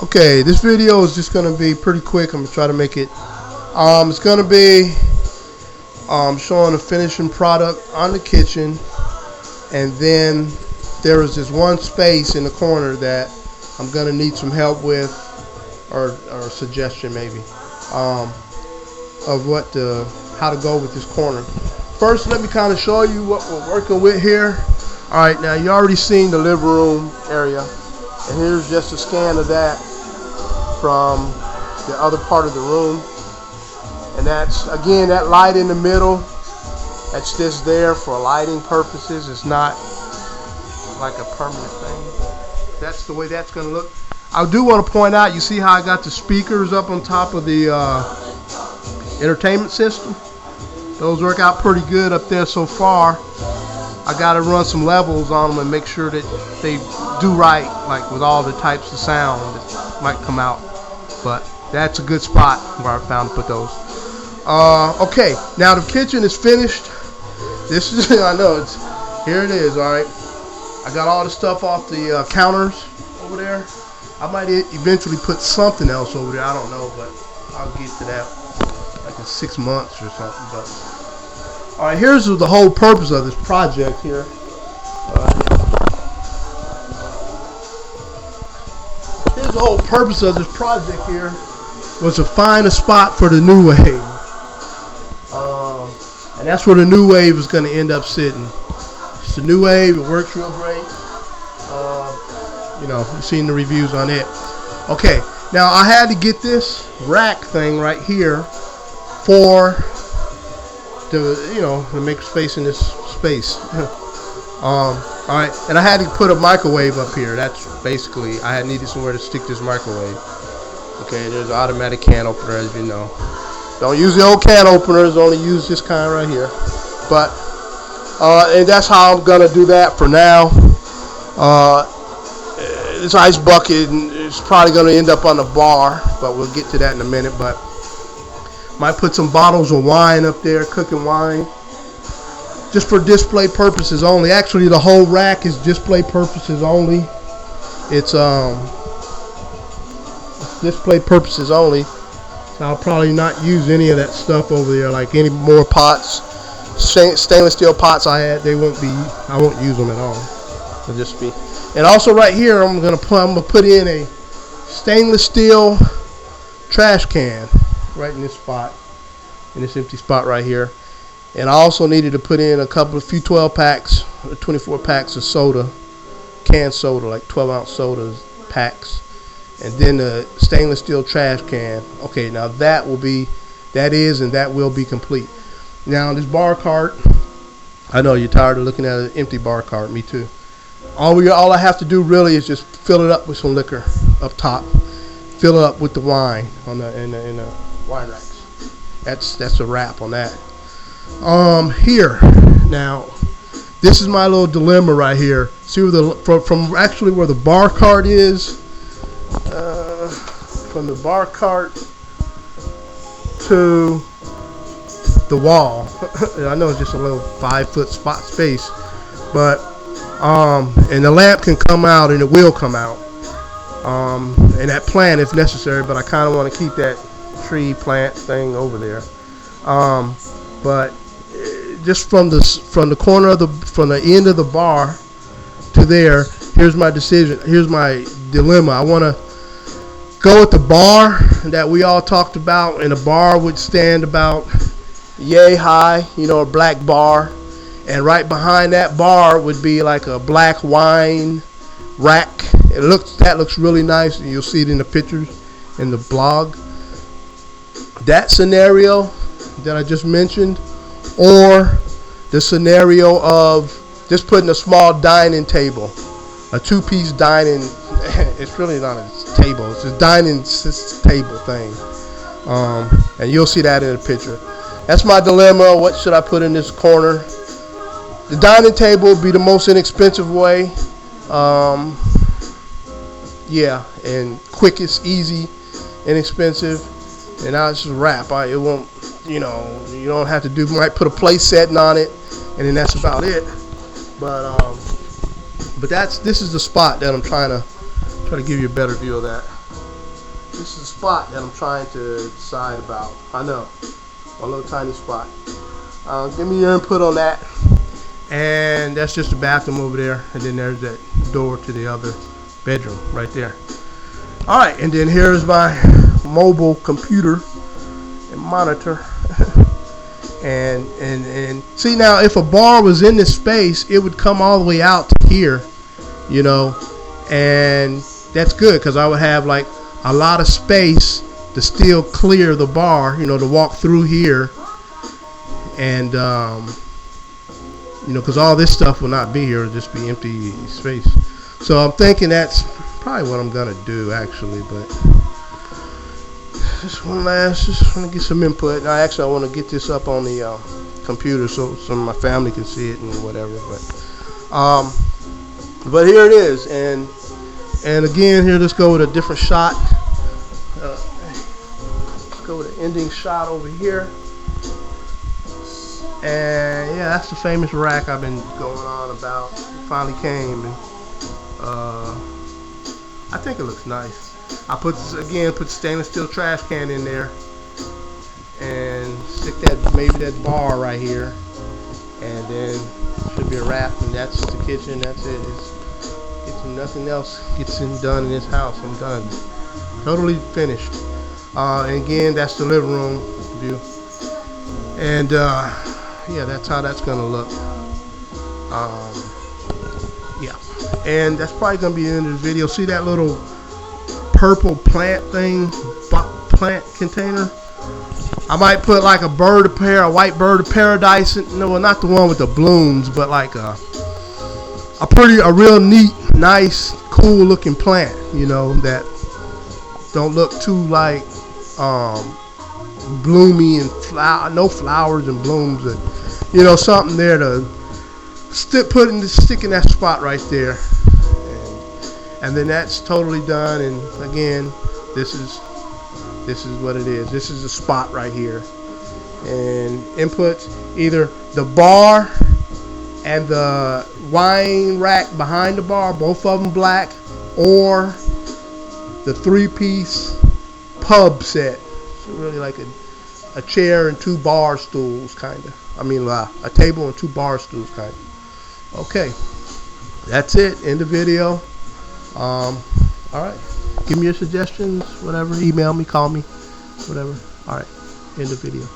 Okay, this video is just going to be pretty quick. I'm going to try to make it. It's going to be showing a finishing product on the kitchen, and then there is this one space in the corner that I'm going to need some help with, or a suggestion maybe, of how to go with this corner. First, let me kind of show you what we're working with here. All right, now you already seen the living room area, and here's just a scan of that from the other part of the room. And that's, again, that light in the middle, that's just there for lighting purposes. It's not like a permanent thing. That's the way that's going to look. I do want to point out, you see how I got the speakers up on top of the entertainment system? Those work out pretty good up there so far. I got to run some levels on them and make sure that they do right, like with all the types of sound that might come out. But that's a good spot where I found to put those. Okay, now the kitchen is finished. This is, I know, here it is, all right. I got all the stuff off the counters over there. I might eventually put something else over there, I don't know, but I'll get to that like in 6 months or something. But all right, here's the whole purpose of this project here. Here's the whole purpose of this project here was to find a spot for the new wave. And that's where the new wave is going to end up sitting. It's the new wave. It works real great. You know, you've seen the reviews on it. Okay, now I had to get this rack thing right here for the, you know, to make space in this space. All right, and I had to put a microwave up here. That's basically, I had needed somewhere to stick this microwave. Okay, there's an automatic can opener, as you know. Don't use the old can openers, only use this kind right here. But, and that's how I'm gonna do that for now. This ice bucket is probably gonna end up on the bar, but we'll get to that in a minute. But might put some bottles of wine up there, cooking wine, just for display purposes only. Actually, the whole rack is display purposes only. It's display purposes only. I'll probably not use any of that stuff over there, like any more pots, stainless steel pots I had. They won't be. I won't use them at all. It'll just be. And also right here, I'm gonna put in a stainless steel trash can right in this spot, in this empty spot right here. And I also needed to put in a few 12 packs, 24 packs of soda, canned soda, like 12-ounce sodas packs. And then the stainless steel trash can. Okay, now that will be complete. Now this bar cart, I know you're tired of looking at an empty bar cart, me too. All I have to do really is just fill it up with some liquor up top. Fill it up with the wine in the wine racks. That's a wrap on that. Here, now, this is my little dilemma right here. See where from actually where the bar cart is. From the bar cart to the wall. I know it's just a little 5-foot spot space, but and the lamp can come out, and it will come out, and that plant if necessary, but I kind of want to keep that tree plant thing over there. But just from the corner of from the end of the bar to there, here's my decision. Here's my dilemma. I want to go with the bar that we all talked about, and the bar would stand about yay high, you know, a black bar, and right behind that bar would be like a black wine rack. That looks really nice, and you'll see it in the pictures in the blog. That scenario that I just mentioned, or the scenario of just putting a small dining table, a 2-piece dining. It's really not a table. It's a dining table thing, and you'll see that in the picture. That's my dilemma. What should I put in this corner? The dining table would be the most inexpensive way. Yeah, and quickest, easy, inexpensive, and now it's just a wrap. It won't, you know, you don't have to do. Might put a place setting on it, and then that's about it. But this is the spot that I'm trying to give you a better view of that. this is a spot that I'm trying to decide about. I know, one little tiny spot. Give me your input on that. And that's just the bathroom over there, and then there's that door to the other bedroom right there. All right, and then here's my mobile computer and monitor. and see, now if a bar was in this space, it would come all the way out to here, you know, and that's good because I would have like a lot of space to still clear the bar, you know, to walk through here, and you know, because all this stuff will not be here, it'll just be empty space. So I'm thinking that's probably what I'm gonna do actually, but just want to get some input. Now, actually, I want to get this up on the computer so some of my family can see it and whatever. But here it is, and again, here, let's go with a different shot. Let's go with an ending shot over here. And yeah, that's the famous rack I've been going on about. It finally came, and I think it looks nice. I put stainless steel trash can in there and stick maybe that bar right here, and then should be a wrap, and that's the kitchen. That's it. Nothing else gets done in this house. I'm done. Totally finished. And again, that's the living room view. And yeah, that's how that's gonna look. Yeah, and that's probably gonna be the end of the video. See that little purple plant thing, plant container? I might put like a white bird of paradise. No, well, not the one with the blooms, but like a real neat, nice, cool looking plant, you know, that don't look too like bloomy and no flowers and blooms, and you know, something there to stick in that spot right there. And then that's totally done. And again, this is what it is. This is the spot right here. And inputs, either the bar and the wine rack behind the bar, both of them black, or the 3-piece pub set. So really like a chair and 2 bar stools, kind of. I mean, a table and 2 bar stools, kind of. Okay, that's it. End of video. All right. Give me your suggestions, whatever. Email me, call me, whatever. All right. End of video.